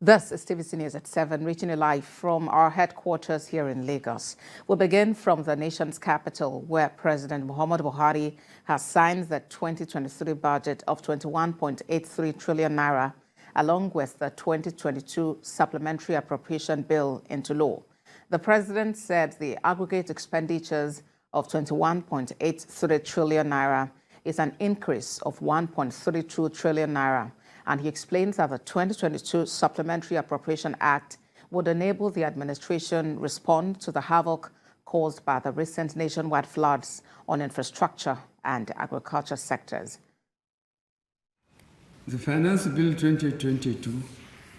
This is TVC News at 7, reaching you live from our headquarters here in Lagos. We'll begin from the nation's capital, where President Muhammadu Buhari has signed the 2023 budget of 21.83 trillion naira, along with the 2022 supplementary appropriation bill into law. The president said the aggregate expenditures of 21.83 trillion naira is an increase of 1.32 trillion naira. And he explains that the 2022 Supplementary Appropriation Act would enable the administration respond to the havoc caused by the recent nationwide floods on infrastructure and agriculture sectors. The Finance Bill 2022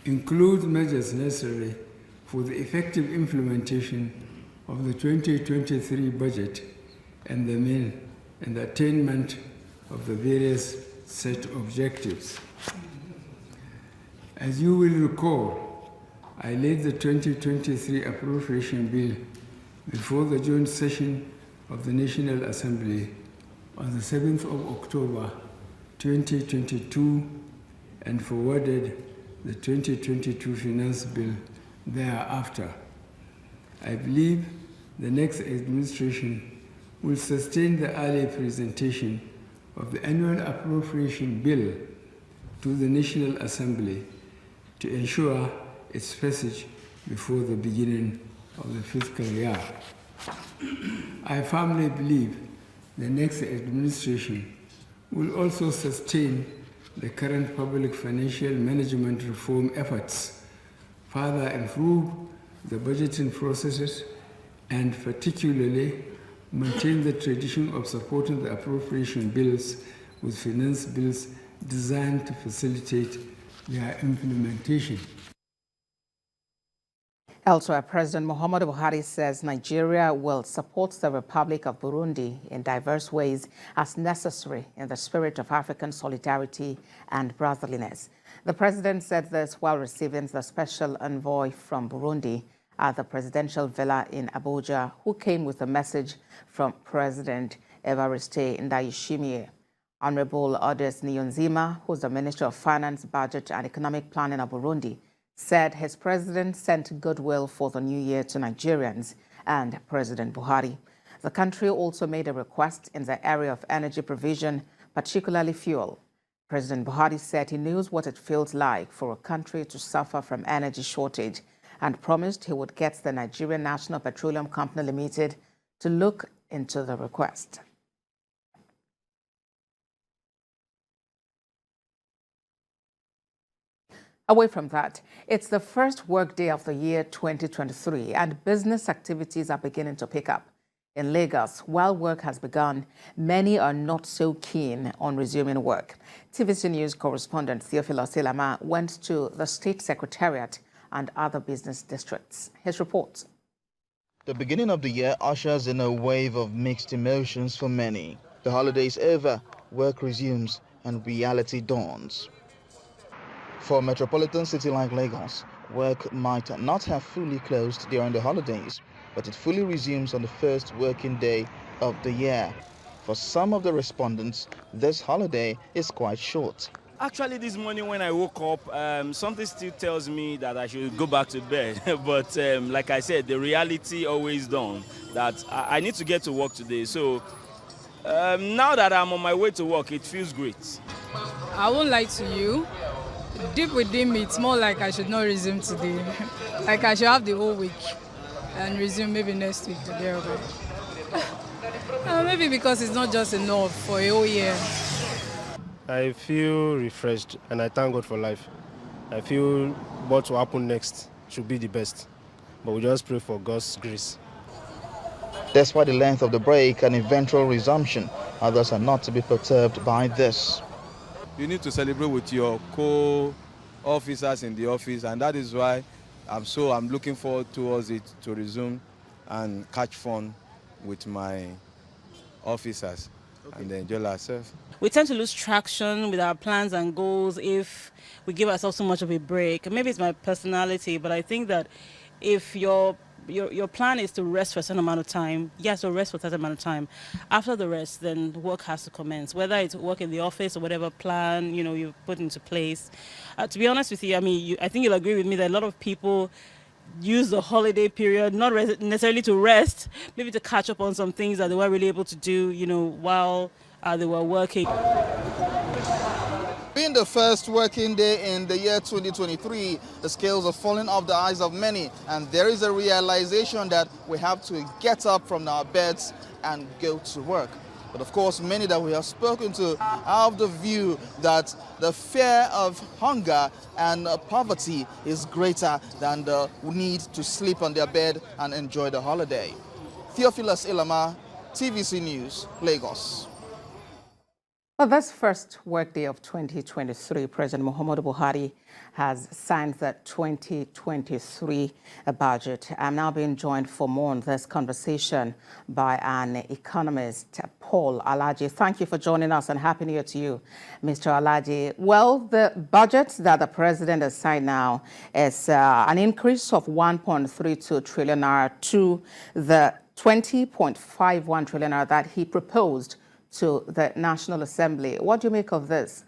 includes measures necessary for the effective implementation of the 2023 budget and the attainment of the various set objectives. As you will recall, I laid the 2023 appropriation bill before the joint session of the National Assembly on the 7th of October 2022 and forwarded the 2022 finance bill thereafter. I believe the next administration will sustain the early presentation of the annual appropriation bill to the National Assembly to ensure its passage before the beginning of the fiscal year. I firmly believe the next administration will also sustain the current public financial management reform efforts, further improve the budgeting processes, and particularly maintain the tradition of supporting the appropriation bills with finance bills designed to facilitate their implementation. Elsewhere, President Muhammadu Buhari says Nigeria will support the Republic of Burundi in diverse ways as necessary in the spirit of African solidarity and brotherliness. The president said this while receiving the special envoy from Burundi at the presidential villa in Abuja, who came with a message from President Evariste Ndayishimiye. Honorable Odes Niyonzima, who's the Minister of Finance, Budget and Economic Planning of Burundi, said his president sent goodwill for the new year to Nigerians and President Buhari. The country also made a request in the area of energy provision, particularly fuel. President Buhari said he knows what it feels like for a country to suffer from energy shortage and promised he would get the Nigerian National Petroleum Company Limited to look into the request. Away from that, it's the first workday of the year 2023, and business activities are beginning to pick up. In Lagos, while work has begun, many are not so keen on resuming work. TVC News correspondent Theophilus Elama went to the State Secretariat and other business districts. His report. The beginning of the year ushers in a wave of mixed emotions for many. The holiday is over, work resumes, and reality dawns. For a metropolitan city like Lagos, work might not have fully closed during the holidays, but it fully resumes on the first working day of the year. For some of the respondents, this holiday is quite short. Actually, this morning when I woke up, something still tells me that I should go back to bed. But like I said, the reality always dawns that I need to get to work today. So now that I'm on my way to work, it feels great. I won't lie to you. Deep within me, it's more like I should not resume today. Like I should have the whole week and resume maybe next week to get over it. Maybe because it's not just enough for a whole year. I feel refreshed and I thank God for life. I feel what will happen next should be the best. But we just pray for God's grace. Despite the length of the break and eventual resumption, others are not to be perturbed by this. You need to celebrate with your co-officers in the office, and that is why I'm looking forward towards it to resume and catch fun with my officers and enjoy ourselves. We tend to lose traction with our plans and goals if we give ourselves so much of a break. Maybe it's my personality, but I think that if your your plan is to rest for a certain amount of time. Yes, you'll rest for a certain amount of time. After the rest, then work has to commence. Whether it's work in the office or whatever plan you put into place. To be honest with you, I mean, I think you'll agree with me that a lot of people use the holiday period not necessarily to rest, maybe to catch up on some things that they weren't really able to do, while they were working. Being the first working day in the year 2023, the scales are falling off the eyes of many, and there is a realization that we have to get up from our beds and go to work. But of course, many that we have spoken to are of the view that the fear of hunger and poverty is greater than the need to sleep on their bed and enjoy the holiday. Theophilus Ilama, TVC News, Lagos. For this first workday of 2023, President Muhammadu Buhari has signed the 2023 budget. I'm now being joined for more on this conversation by an economist, Paul Alaji. Thank you for joining us and Happy New Year to you, Mr. Alaji. Well, the budget that the president has signed now is an increase of 1.32 trillion naira to the 20.51 trillion naira that he proposed to the National Assembly. What do you make of this?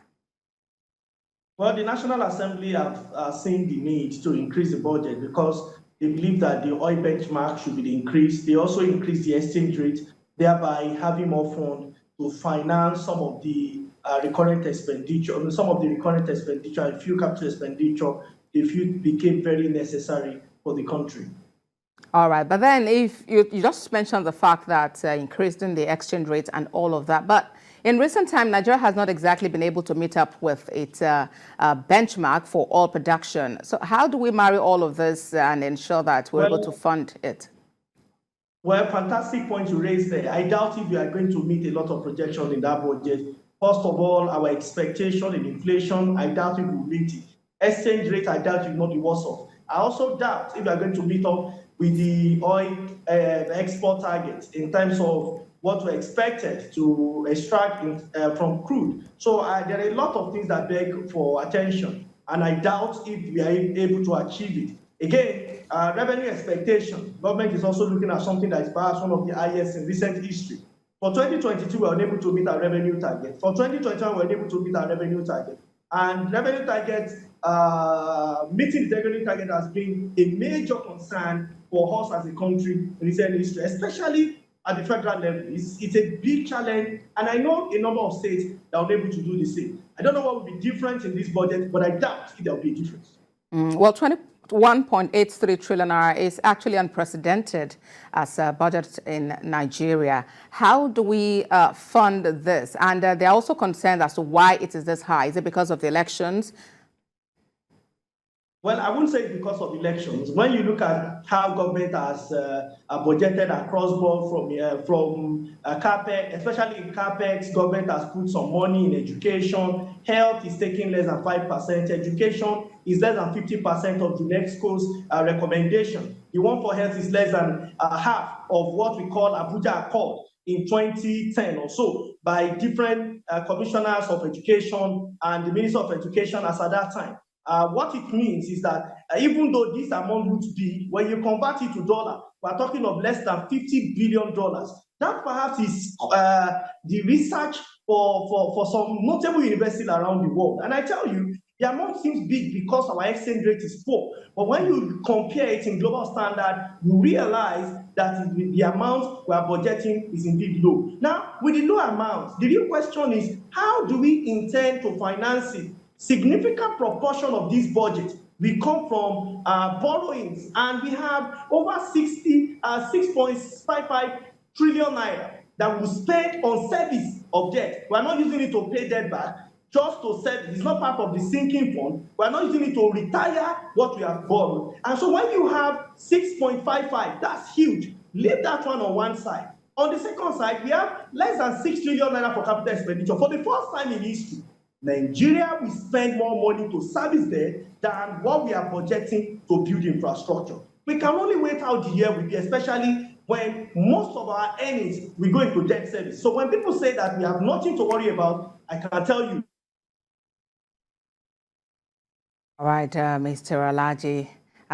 Well, the National Assembly have seen the need to increase the budget because they believe that the oil benchmark should be increased. They also increase the exchange rate, thereby having more funds to finance some of the recurrent expenditure. And few capital expenditure, they feel became very necessary for the country. All right, but then if you just mentioned the fact that increasing the exchange rate and all of that, but in recent time, Nigeria has not exactly been able to meet up with its benchmark for oil production. So how do we marry all of this and ensure that we're able to fund it? Well, fantastic point you raised there. I doubt if we are going to meet a lot of projections in that budget. First of all, our expectation in inflation, I doubt if we will meet it. Exchange rate, I doubt it will not be worse off. I also doubt if we are going to meet up with the oil export targets in terms of what we're expected to extract from crude. So there are a lot of things that beg for attention, and I doubt if we are able to achieve it. Again, revenue expectation. Government is also looking at something that is perhaps one of the highest in recent history. For 2022, we were unable to meet our revenue target. For 2021, we were able to meet our revenue target. And revenue targets, meeting the revenue target has been a major concern for us as a country in recent history, especially at the federal level. It's a big challenge, and I know a number of states that will be able to do the same. I don't know what will be different in this budget, but I doubt if there will be a difference. Well, 21.83 trillion naira is actually unprecedented as a budget in Nigeria. How do we fund this? And there are also concerns as to why it is this high. Is it because of the elections? Well, I wouldn't say because of elections. When you look at how government has budgeted across board from CAPEX, especially in CAPEX, government has put some money in education. Health is taking less than 5%. Education is less than 50% of the NEXCO's recommendation. The one for health is less than half of what we call Abuja Accord in 2010 or so by different commissioners of education and the Minister of Education as at that time. What it means is that even though this amount looks big, when you convert it to dollar, we're talking of less than $50 billion. That perhaps is the research for some notable universities around the world. And I tell you, the amount seems big because our exchange rate is poor. But when you compare it in global standard, you realize that the amount we are budgeting is indeed low. Now, with the low amount, the real question is, how do we intend to finance it? Significant proportion of this budget will come from borrowings, and we have over 6.55 trillion naira that we spend on service of debt. We are not using it to pay debt back, just to service. It's not part of the sinking fund. We are not using it to retire what we have borrowed. And so when you have 6.55, that's huge. Leave that one on one side. On the second side, we have less than 6 trillion naira for capital expenditure. For the first time in history, Nigeria will spend more money to service debt than what we are budgeting to build infrastructure. We can only wait out the year will be, especially when most of our earnings will go into debt service. So when people say that we have nothing to worry about, I can tell you. All right, Mr. Alaji.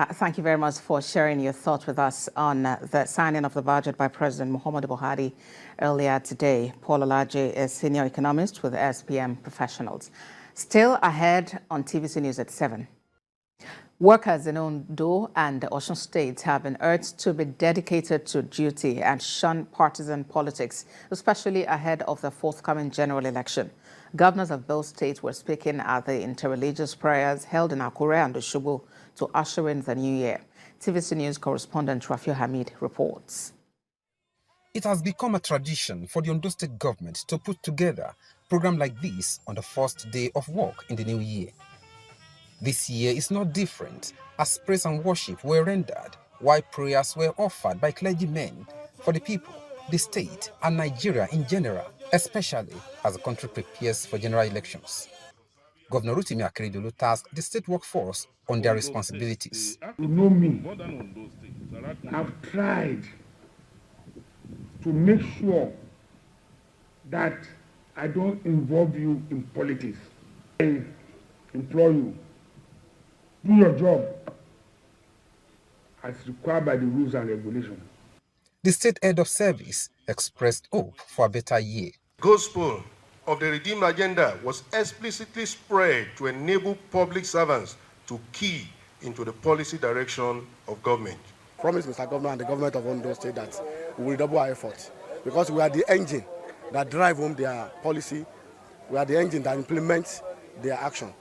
Thank you very much for sharing your thoughts with us on the signing of the budget by President Muhammadu Buhari earlier today. Paul Olaje is senior economist with SPM Professionals. Still ahead on TVC News at 7. Workers in Ondo and Osun States have been urged to be dedicated to duty and shun partisan politics, especially ahead of the forthcoming general election. Governors of both states were speaking at the Interreligious prayers held in Akure and Osogbo to usher in the new year. TVC News correspondent Rafi Hamid reports. It has become a tradition for the Ondo State government to put together a program like this on the first day of work in the new year. This year is not different, as praise and worship were rendered, while prayers were offered by clergymen for the people, the state, and Nigeria in general, especially as the country prepares for general elections. Governor Akeredolu tasked the state workforce on their responsibilities. You know me. I've tried to make sure that I don't involve you in politics. I implore you, do your job as required by the rules and regulations. The state head of service expressed hope for a better year. Gospel of the Redeemed Agenda was explicitly spread to enable public servants to key into the policy direction of government. Promise Mr. Governor and the government of Ondo State that we will double our efforts because we are the engine that drive home their policy. We are the engine that implements their action.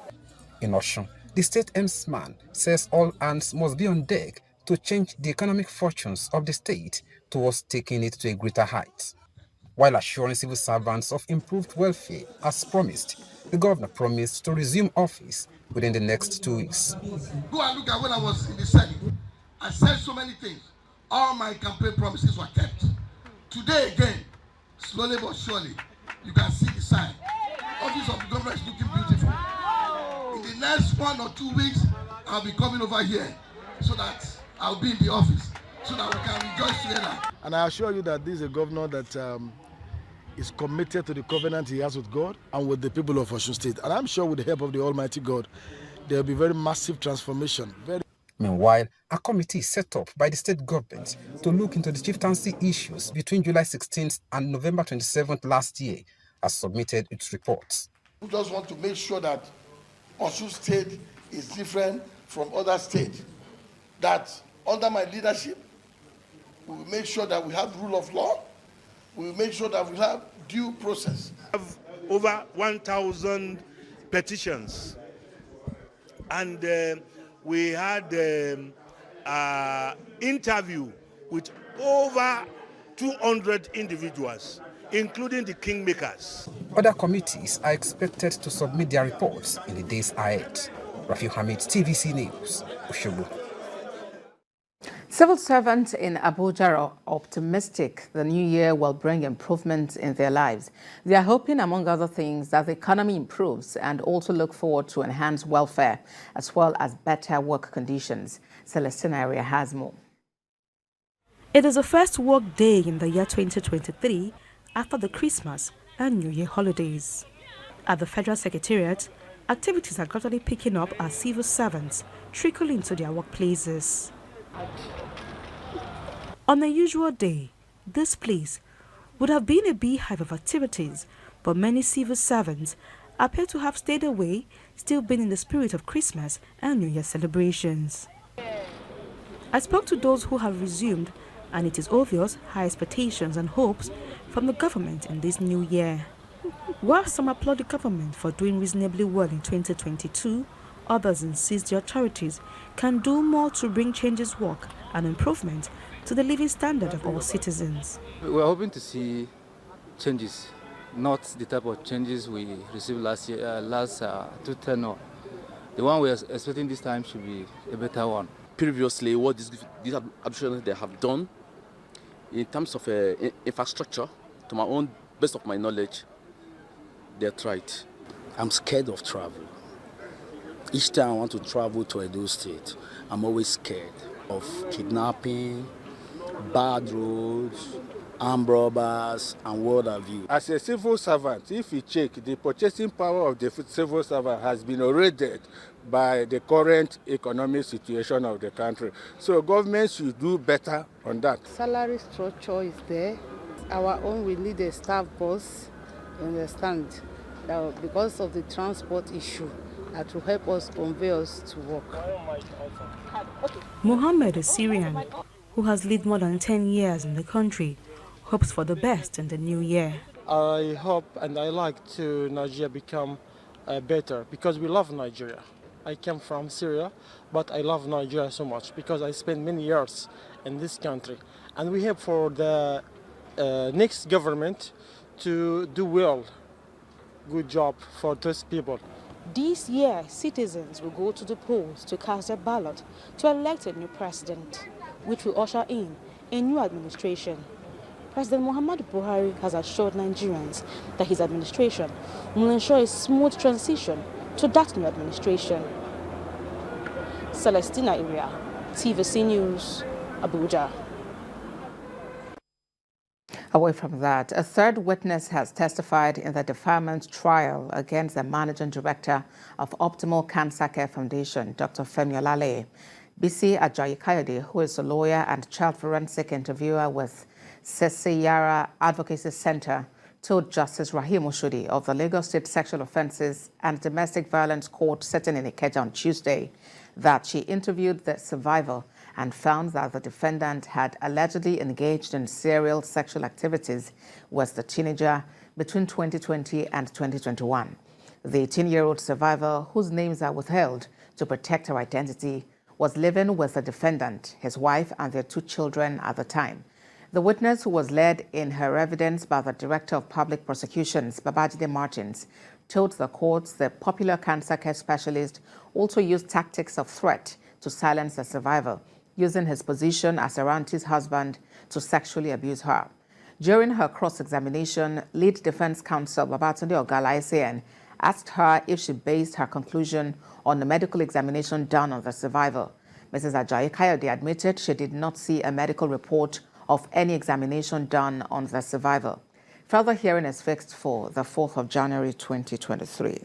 In Osun, the state MSman says all hands must be on deck to change the economic fortunes of the state towards taking it to a greater height. While assuring civil servants of improved welfare as promised, the governor promised to resume office within the next 2 weeks. Go and look at when I was in the Senate. I said so many things. All my campaign promises were kept. Today again, slowly but surely, you can see the sign. Office of the governor is looking beautiful. In the next 1 or 2 weeks, I'll be coming over here so that I'll be in the office so that we can rejoice together. And I assure you that this is a governor that is committed to the covenant he has with God and with the people of Osun State. And I'm sure with the help of the Almighty God, there will be very massive transformation. Meanwhile, a committee set up by the state government to look into the chieftaincy issues between July 16th and November 27th last year has submitted its reports. We just want to make sure that Osun State is different from other states. That under my leadership, we will make sure that we have rule of law. We will make sure that we have due process. We have over 1,000 petitions, and we had interview with over 200 individuals, including the kingmakers. Other committees are expected to submit their reports in the days ahead. Rafi Hamid, TVC News, Osogbo. Civil servants in Abuja are optimistic the new year will bring improvements in their lives. They are hoping, among other things, that the economy improves and also look forward to enhanced welfare as well as better work conditions. Celestina Area has more. It is the first work day in the year 2023 after the Christmas and New Year holidays. At the Federal Secretariat, activities are gradually picking up as civil servants trickle into their workplaces. On a usual day, this place would have been a beehive of activities, but many civil servants appear to have stayed away, still being in the spirit of Christmas and New Year celebrations. I spoke to those who have resumed, and it is obvious high expectations and hopes from the government in this new year. While some applaud the government for doing reasonably well in 2022, others insist the authorities can do more to bring changes, work and improvement to the living standard of all citizens. We're hoping to see changes, not the type of changes we received last year, last two tenure. The one we are expecting this time should be a better one. Previously, what these administrations they have done in terms of infrastructure, to my own best of my knowledge, they tried. I'm scared of travel. Each time I want to travel to Edo State, I'm always scared of kidnapping, bad roads, armed robbers, and what have you. As a civil servant, if you check, the purchasing power of the civil servant has been eroded by the current economic situation of the country. So government should do better on that. Salary structure is there. Our own, we need a staff boss, you understand, that because of the transport issue, that will help us convey us to work. Mohammed, a Syrian who has lived more than 10 years in the country, hopes for the best in the new year. I hope and I like to Nigeria become better because we love Nigeria. I came from Syria, but I love Nigeria so much because I spent many years in this country. And we hope for the next government to do well, good job for those people. This year, citizens will go to the polls to cast their ballot to elect a new president, which will usher in a new administration. President Muhammadu Buhari has assured Nigerians that his administration will ensure a smooth transition to that new administration. Celestina Iria, TVC News, Abuja. Away from that, a third witness has testified in the defilement trial against the managing director of Optimal Cancer Care Foundation, Dr. Femi Olale. Bisi Ajayi-Kayode, who is a lawyer and child forensic interviewer with Seseyara Advocacy Center, told Justice Rahim Oshodi of the Lagos State Sexual Offences and Domestic Violence Court sitting in Ikeja on Tuesday that she interviewed the survivor and found that the defendant had allegedly engaged in serial sexual activities with the teenager between 2020 and 2021. The 18-year-old survivor, whose names are withheld to protect her identity, was living with the defendant, his wife, and their 2 children at the time. The witness, who was led in her evidence by the Director of Public Prosecutions, Babajide Martins, told the courts the popular cancer care specialist also used tactics of threat to silence the survivor, using his position as her auntie's husband to sexually abuse her. During her cross-examination, lead defense counsel Babatunde Ogala asked her if she based her conclusion on the medical examination done on the survivor. Mrs. Ajayi-Kayode admitted she did not see a medical report of any examination done on the survivor. Further hearing is fixed for the 4th of January 2023.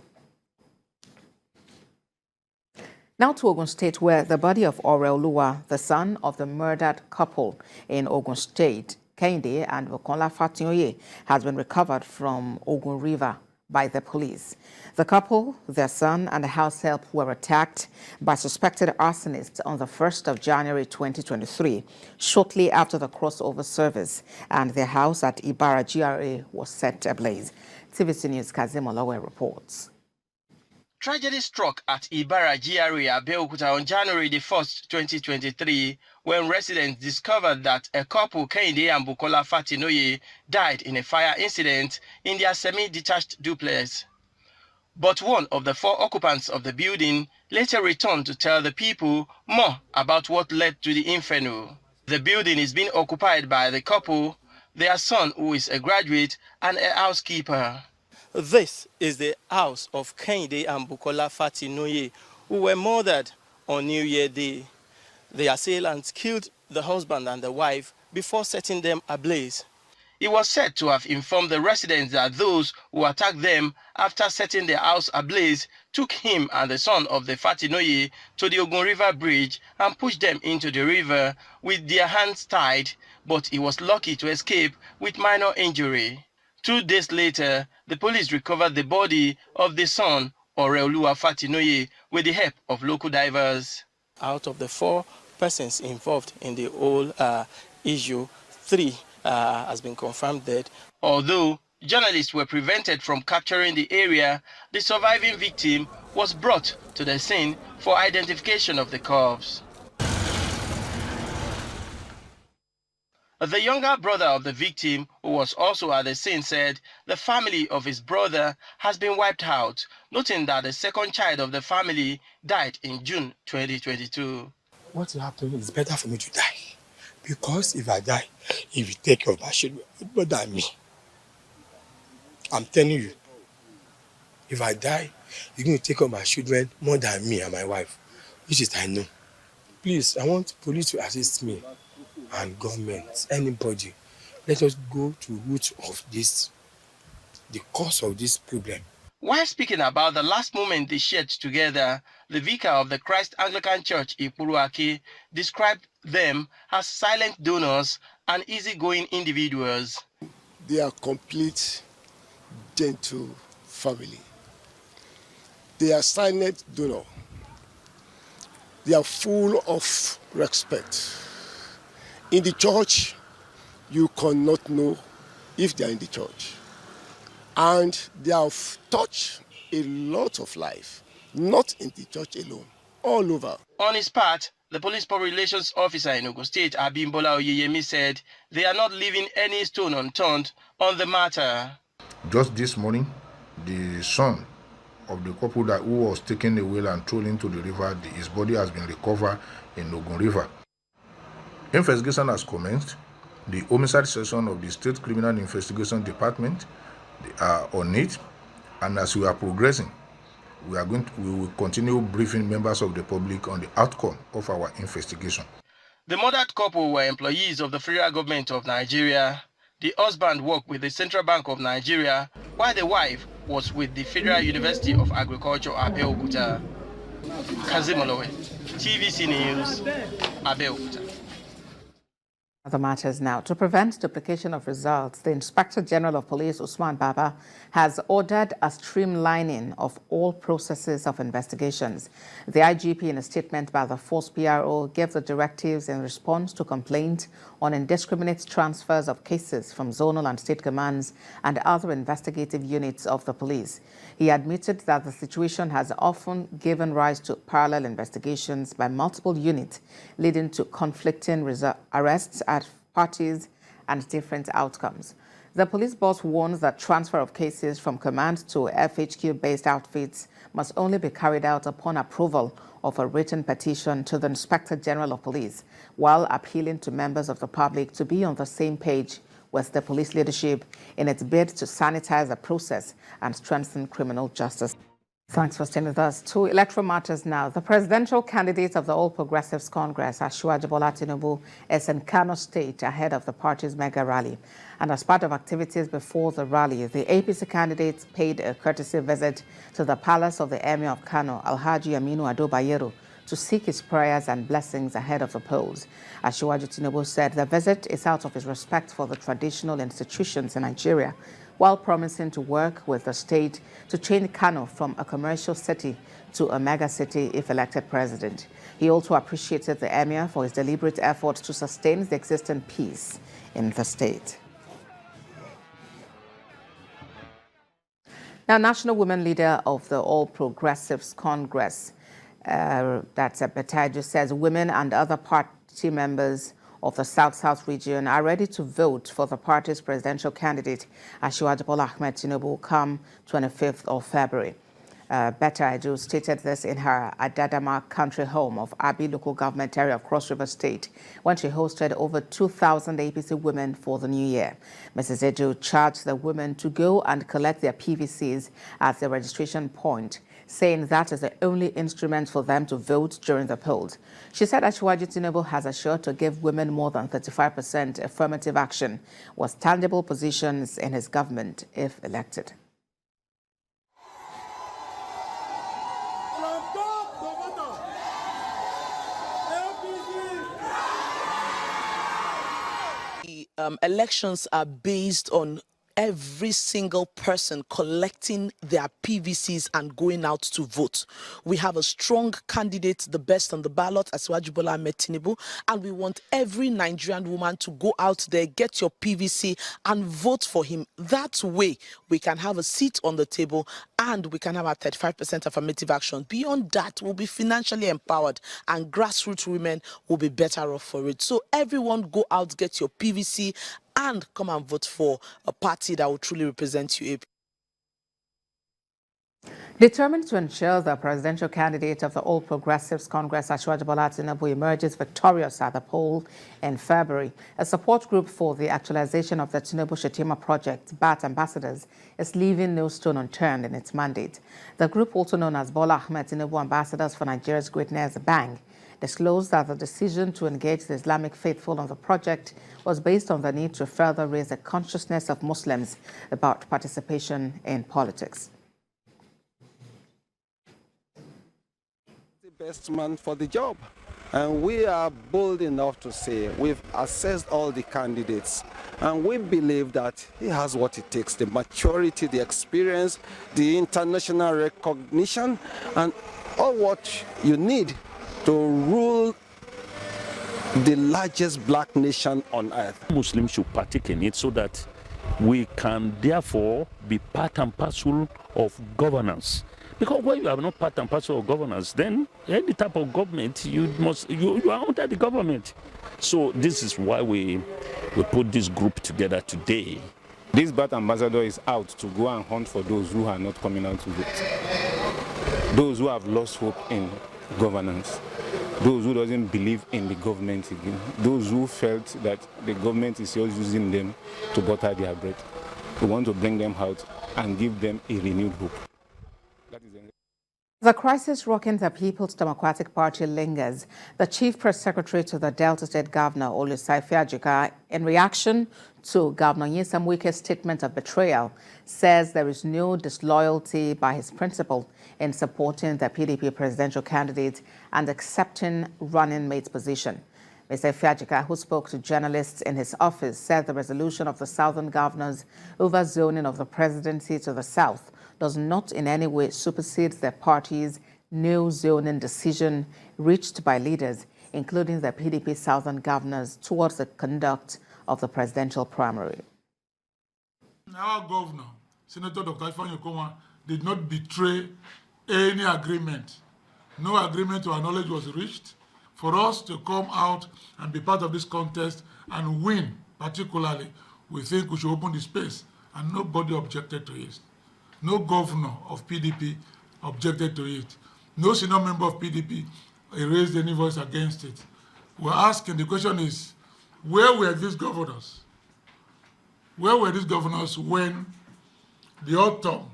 Now to Ogun State, where the body of Akeredolu, the son of the murdered couple in Ogun State, Kehinde and Bukola Fatinoye, has been recovered from Ogun River by the police. The couple, their son, and a house help were attacked by suspected arsonists on the 1st of January 2023, shortly after the crossover service, and their house at Ibarra GRA was set ablaze. TVC News' Kazim Olawe reports. Tragedy struck at Ibarra GRA Abeokuta on January the 1st, 2023, when residents discovered that a couple, Kehinde and Bukola Fatinoye, died in a fire incident in their semi-detached duplex. But one of the 4 occupants of the building later returned to tell the people more about what led to the inferno. The building is being occupied by the couple, their son, who is a graduate, and a housekeeper. This is the house of Kehinde and Bukola Fatinoye, who were murdered on New Year Day. The assailants killed the husband and the wife before setting them ablaze. He was said to have informed the residents that those who attacked them after setting their house ablaze took him and the son of the Fatinoye to the Ogun River Bridge and pushed them into the river with their hands tied, but he was lucky to escape with minor injury. 2 days later, the police recovered the body of the son, Akeredolu Fatinoye, with the help of local divers. Out of the 4 persons involved in the whole issue, 3 has been confirmed dead. Although journalists were prevented from capturing the area, the surviving victim was brought to the scene for identification of the corpse. The younger brother of the victim, who was also at the scene, said the family of his brother has been wiped out, noting that the second child of the family died in June 2022. What will happen is better for me to die. Because if I die, if you take care of my children, more than me. I'm telling you, if I die, you're going to take care of my children more than me and my wife, which is I know. Please, I want police to assist me and government, anybody. Let us go to the root of this, the cause of this problem. While speaking about the last moment they shared together, the vicar of the Christ Anglican Church, Ipuruake, described them as silent donors and easygoing individuals. They are complete, gentle family. They are silent donor. They are full of respect. In the church, you cannot know if they are in the church. And they have touched a lot of life, not in the church alone, all over. On his part, the police public relations officer in Ogun State, Abimbola Oyeyemi, said they are not leaving any stone unturned on the matter. Just this morning, the son of the couple who was taken away and thrown into the river, his body has been recovered in Ogun River. Investigation has commenced. The homicide section of the State Criminal Investigation Department are on it, and as we are progressing, we will continue briefing members of the public on the outcome of our investigation. The murdered couple were employees of the federal government of Nigeria. The husband worked with the Central Bank of Nigeria, while the wife was with the Federal University of Agriculture, Abeokuta. Kazim Olowe, TVC News, Abeokuta. Other matters now. To prevent duplication of results, the Inspector General of Police, Usman Baba, has ordered a streamlining of all processes of investigations. The IGP, in a statement by the Force PRO, gave the directives in response to complaints on indiscriminate transfers of cases from zonal and state commands and other investigative units of the police. He admitted that the situation has often given rise to parallel investigations by multiple units, leading to conflicting arrests at parties and different outcomes. The police boss warns that transfer of cases from command to FHQ-based outfits must only be carried out upon approval of a written petition to the Inspector General of Police, while appealing to members of the public to be on the same page with the police leadership in its bid to sanitize the process and strengthen criminal justice. Thanks for staying with us. To electoral matters now. The presidential candidate of the All Progressives Congress, Asiwaju Bola Tinubu, is in Kano State ahead of the party's mega rally. And as part of activities before the rally, the APC candidate paid a courtesy visit to the palace of the Emir of Kano, Alhaji Aminu Ado Bayero, to seek his prayers and blessings ahead of the polls. Asiwaju Tinubu said the visit is out of his respect for the traditional institutions in Nigeria, while promising to work with the state to change Kano from a commercial city to a mega city if elected president. He also appreciated the emir for his deliberate efforts to sustain the existing peace in the state. Now, national women leader of the All Progressives Congress, that's Akeredolu, says women and other party members of the South-South region are ready to vote for the party's presidential candidate, Asiwaju Bola Ahmed Tinubu, come 25th of February. Betta Edu stated this in her Adadama country home of Abi local government area of Cross River State when she hosted over 2,000 APC women for the new year. Mrs. Edu charged the women to go and collect their PVCs at the registration point, saying that is the only instrument for them to vote during the polls. She said Asiwaju Tinubu has assured to give women more than 35% affirmative action with tangible positions in his government if elected. Elections are based on every single person collecting their PVCs and going out to vote. We have a strong candidate, the best on the ballot, Asiwaju Bola Ahmed Tinubu, and we want every Nigerian woman to go out there, get your PVC and vote for him. That way, we can have a seat on the table and we can have a 35% affirmative action. Beyond that, we'll be financially empowered and grassroots women will be better off for it. So everyone go out, get your PVC and come and vote for a party that will truly represent you. Determined to ensure the presidential candidate of the All Progressives Congress, Asiwaju Bola Tinubu, emerges victorious at the poll in February, a support group for the actualization of the Tinubu-Shetima project, BAT Ambassadors, is leaving no stone unturned in its mandate. The group, also known as Bola Ahmed Tinubu Ambassadors for Nigeria's Greatness, BANG, disclosed that the decision to engage the Islamic faithful on the project was based on the need to further raise the consciousness of Muslims about participation in politics. best man for the job. And we are bold enough to say we've assessed all the candidates and we believe that he has what it takes, the maturity, the experience, the international recognition, and all what you need to rule the largest black nation on earth. Muslims should partake in it so that we can therefore be part and parcel of governance. Because when you are not part and parcel of governance, then any type of government, you are under the government. So this is why we put this group together today. This Bat ambassador is out to go and hunt for those who are not coming out to vote. Those who have lost hope in governance. Those who doesn't believe in the government again. Those who felt that the government is just using them to butter their bread. We want to bring them out and give them a renewed hope. The crisis rocking the People's Democratic Party lingers. The Chief Press Secretary to the Delta State Governor, Olusegun, in reaction to Governor Nyesom Wike's statement of betrayal, says there is no disloyalty by his principal in supporting the PDP presidential candidate and accepting running mate's position. Mr. Fiajika, who spoke to journalists in his office, said the resolution of the Southern governors over zoning of the presidency to the South does not in any way supersede their party's new zoning decision reached by leaders, including the PDP Southern governors, towards the conduct of the presidential primary. Our governor, Senator Dr. Ifeanyi Okowa, did not betray any agreement. No agreement to our knowledge was reached. For us to come out and be part of this contest and win, particularly, we think we should open the space, and nobody objected to it. No governor of PDP objected to it. No senior member of PDP raised any voice against it. We're asking, the question is, where were these governors? Where were these governors when the autumn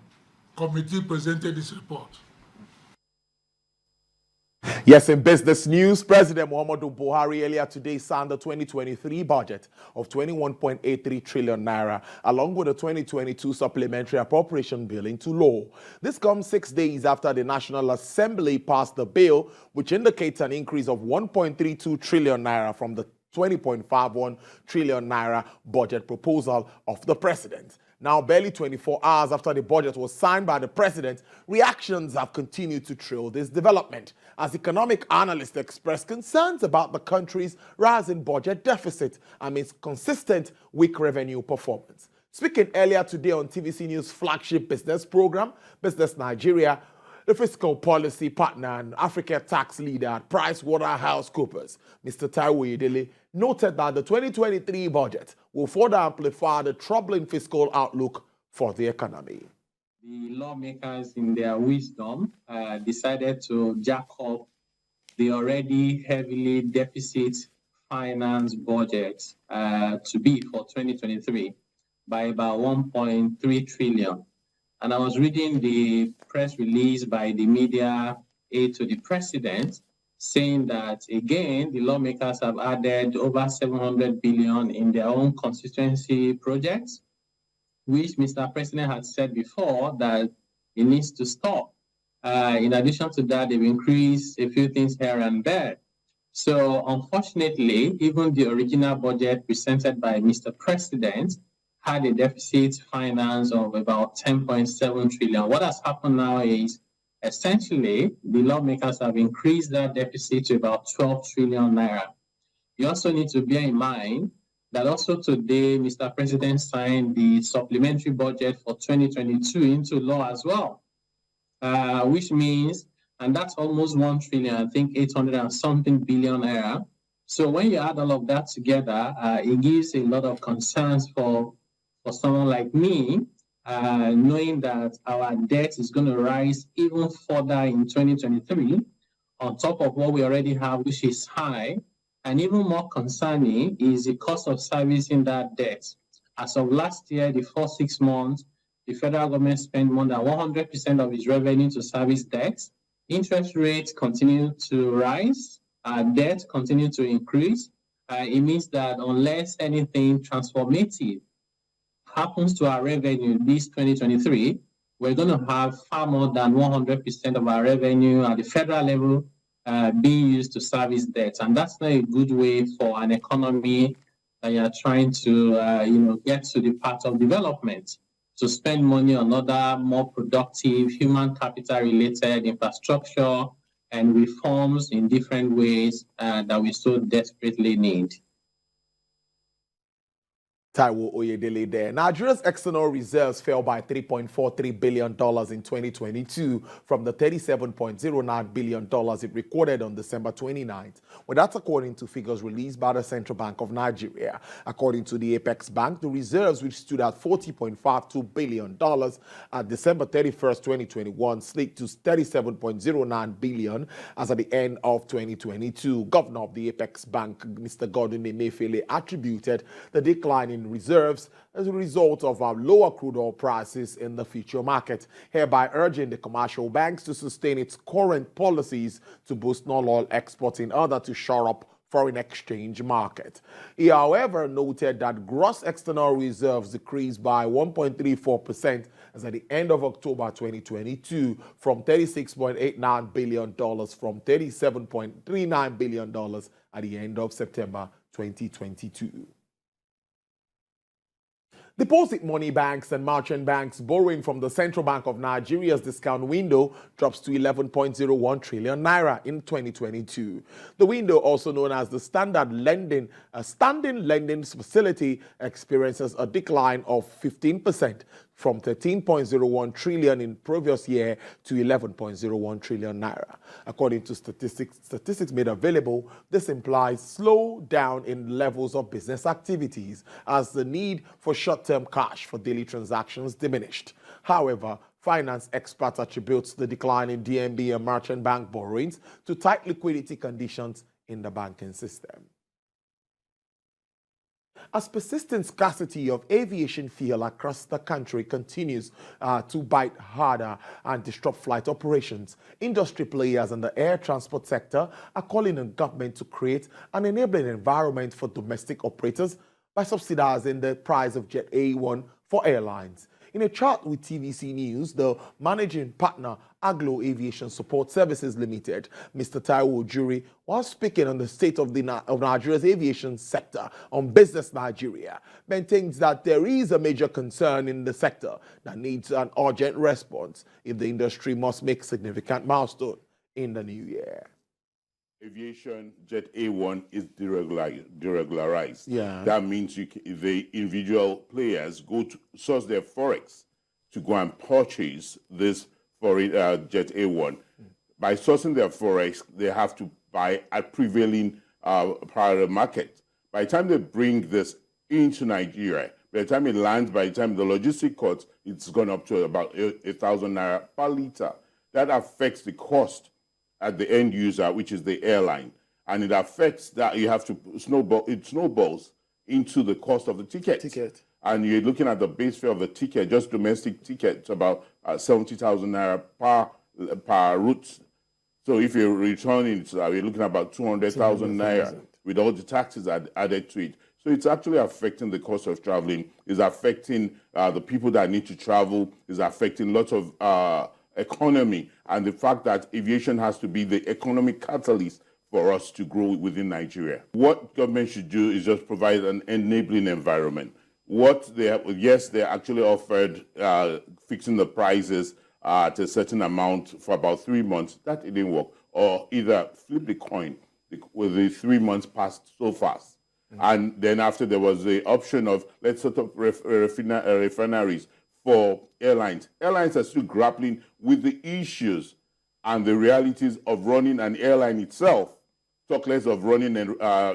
committee presented this report? Yes, in business news, President Muhammadu Buhari earlier today signed the 2023 budget of 21.83 trillion naira, along with the 2022 supplementary appropriation bill into law. This comes 6 days after the National Assembly passed the bill, which indicates an increase of 1.32 trillion naira from the 20.51 trillion naira budget proposal of the president. Now, barely 24 hours after the budget was signed by the president, reactions have continued to trail this development, as economic analysts express concerns about the country's rising budget deficit amidst consistent weak revenue performance. Speaking earlier today on TVC News' flagship business program, Business Nigeria, the fiscal policy partner and Africa tax leader at PricewaterhouseCoopers, Mr. Taiwo Idele, noted that the 2023 budget will further amplify the troubling fiscal outlook for the economy. The lawmakers, in their wisdom, decided to jack up the already heavily deficit finance budget to be for 2023 by about 1.3 trillion. And I was reading the press release by the media aide to the president, saying that, again, the lawmakers have added over 700 billion in their own constituency projects, which Mr. President had said before that it needs to stop. In addition to that, they've increased a few things here and there. So, unfortunately, even the original budget presented by Mr. President had a deficit finance of about 10.7 trillion. What has happened now is, essentially, the lawmakers have increased that deficit to about 12 trillion naira. You also need to bear in mind that also today, Mr. President signed the supplementary budget for 2022 into law as well, which means, and that's almost 1 trillion, I think 800 and something billion naira. So when you add all of that together, it gives a lot of concerns for someone like me, knowing that our debt is going to rise even further in 2023, on top of what we already have, which is high. And even more concerning is the cost of servicing that debt. As of last year, the first 6 months, the federal government spent more than 100% of its revenue to service debts. Interest rates continue to rise, debt continue to increase. It means that unless anything transformative happens to our revenue this 2023, we're going to have far more than 100% of our revenue at the federal level being used to service debt, and that's not a good way for an economy that you are trying to, get to the path of development. To spend money on other more productive human capital related infrastructure and reforms in different ways that we so desperately need. Taiwo Oyedele there. Nigeria's external reserves fell by $3.43 billion in 2022 from the $37.09 billion it recorded on December 29th. Well, that's according to figures released by the Central Bank of Nigeria. According to the Apex Bank, the reserves, which stood at $40.52 billion at December 31st, 2021, slid to $37.09 billion as at the end of 2022. Governor of the Apex Bank, Mr. Gordon Emefiele, attributed the decline in reserves as a result of lower crude oil prices in the future market, hereby urging the commercial banks to sustain its current policies to boost non-oil exports in order to shore up foreign exchange market. He, however, noted that gross external reserves decreased by 1.34% as at the end of October 2022 from $36.89 billion from $37.39 billion at the end of September 2022. Deposit money banks and merchant banks borrowing from the Central Bank of Nigeria's discount window drops to 11.01 trillion naira in 2022. The window, also known as the standing lending facility, experiences a decline of 15% from 13.01 trillion in previous year to 11.01 trillion naira. According to statistics made available, this implies slowdown in levels of business activities as the need for short-term cash for daily transactions diminished. However, finance experts attribute the decline in DMB and merchant bank borrowings to tight liquidity conditions in the banking system. As persistent scarcity of aviation fuel across the country continues to bite harder and disrupt flight operations, industry players in the air transport sector are calling on government to create an enabling environment for domestic operators by subsidizing the price of Jet A1 for airlines. In a chat with TVC News, the managing partner, Aglo Aviation Support Services Limited, Mr. Taiwo Ojuri, while speaking on the state of Nigeria's aviation sector on Business Nigeria, maintains that there is a major concern in the sector that needs an urgent response if the industry must make significant milestone in the new year. Aviation Jet A1 is deregularized. Yeah. That means the individual players go to source their forex to go and purchase this Jet A1. By sourcing their forex, they have to buy at prevailing part of the market. By the time they bring this into Nigeria, by the time it lands, by the time the logistic cost, it's gone up to about 1,000 naira per liter. That affects the cost at the end user, which is the airline. And it affects that you have to snowballs into the cost of the ticket. And you're looking at the base fare of the ticket, just domestic tickets, about 70,000 naira per route. So if you're returning, you're looking at about 200,000 naira with all the taxes added to it. So it's actually affecting the cost of traveling, it's affecting the people that need to travel, it's affecting lots of economy, and the fact that aviation has to be the economic catalyst for us to grow within Nigeria. What government should do is just provide an enabling environment. What they actually offered fixing the prices at a certain amount for about 3 months. That it didn't work. Or either flip the coin with the 3 months passed so fast. And then after there was the option of let's set up refineries for airlines. Airlines are still grappling with the issues and the realities of running an airline itself, talk less of running a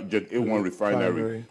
Jet A1 refinery.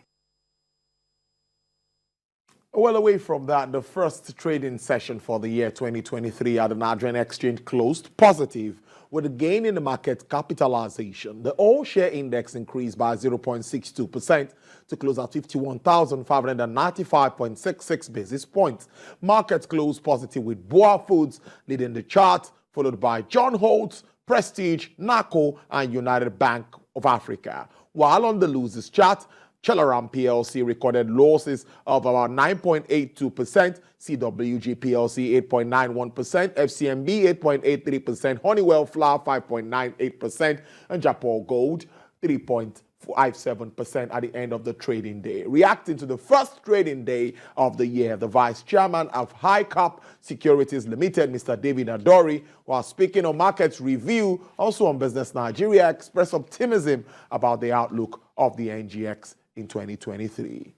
Well, away from that, the first trading session for the year 2023 at the Nigerian Exchange closed positive with a gain in the market capitalization. The all-share index increased by 0.62% to close at 51,595.66 basis points. Markets closed positive with Boa Foods leading the chart, followed by John Holt's, Prestige, NACO, and United Bank of Africa. While on the losers chart, Chelaram PLC recorded losses of about 9.82%, CWG PLC 8.91%, FCMB 8.83%, Honeywell Flour 5.98%, and Japol Gold 3.57% at the end of the trading day. Reacting to the first trading day of the year, the Vice Chairman of High Cap Securities Limited, Mr. David Adori, while speaking on Markets Review, also on Business Nigeria, expressed optimism about the outlook of the NGX in 2023.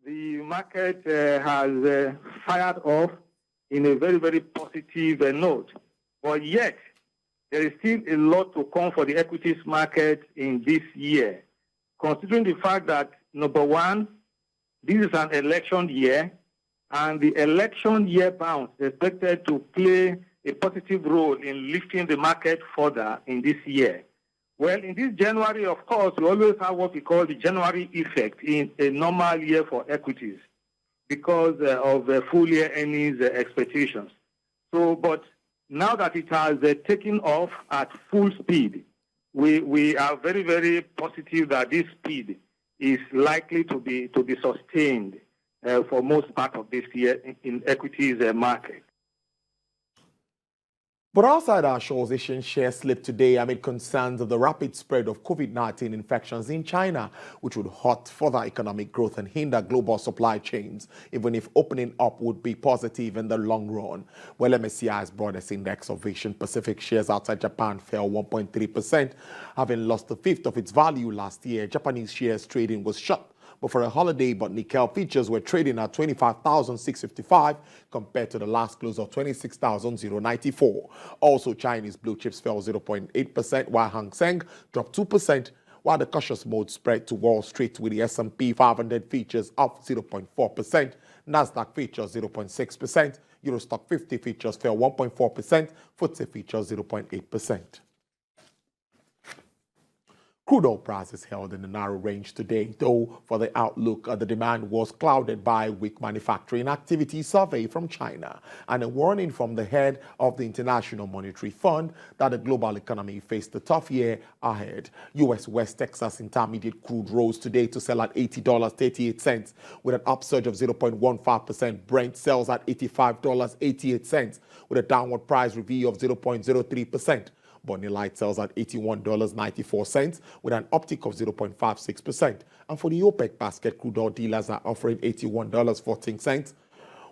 The market has fired off in a very, very positive note, but yet there is still a lot to come for the equities market in this year, considering the fact that, number one, this is an election year, and the election year bounce is expected to play a positive role in lifting the market further in this year. Well, in this January, of course, we always have what we call the January effect in a normal year for equities because of full year earnings expectations. So, but now that it has taken off at full speed, we are very, very positive that this speed is likely to be sustained for most part of this year in equities market. But outside our shores, Asian shares slipped today amid concerns of the rapid spread of COVID-19 infections in China, which would halt further economic growth and hinder global supply chains, even if opening up would be positive in the long run. Well, MSCI's broadest index of Asian Pacific shares outside Japan fell 1.3%, having lost a fifth of its value last year. Japanese shares trading was shut but for a holiday, but Nikkei futures were trading at 25,655 compared to the last close of 26,094. Also, Chinese blue chips fell 0.8%, while Hang Seng dropped 2%, while the cautious mode spread to Wall Street with the S&P 500 futures up 0.4%, Nasdaq futures 0.6%, Eurostock 50 futures fell 1.4%, FTSE futures 0.8%. Crude oil prices held in a narrow range today, though for the outlook, the demand was clouded by weak manufacturing activity survey from China and a warning from the head of the International Monetary Fund that the global economy faced a tough year ahead. U.S. West Texas Intermediate crude rose today to sell at $80.38 with an upsurge of 0.15%. Brent sells at $85.88 with a downward price review of 0.03%. Bonnie Light sells at $81.94 with an uptick of 0.56%. And for the OPEC basket, crude oil dealers are offering $81.14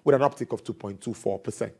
with an uptick of 2.24%.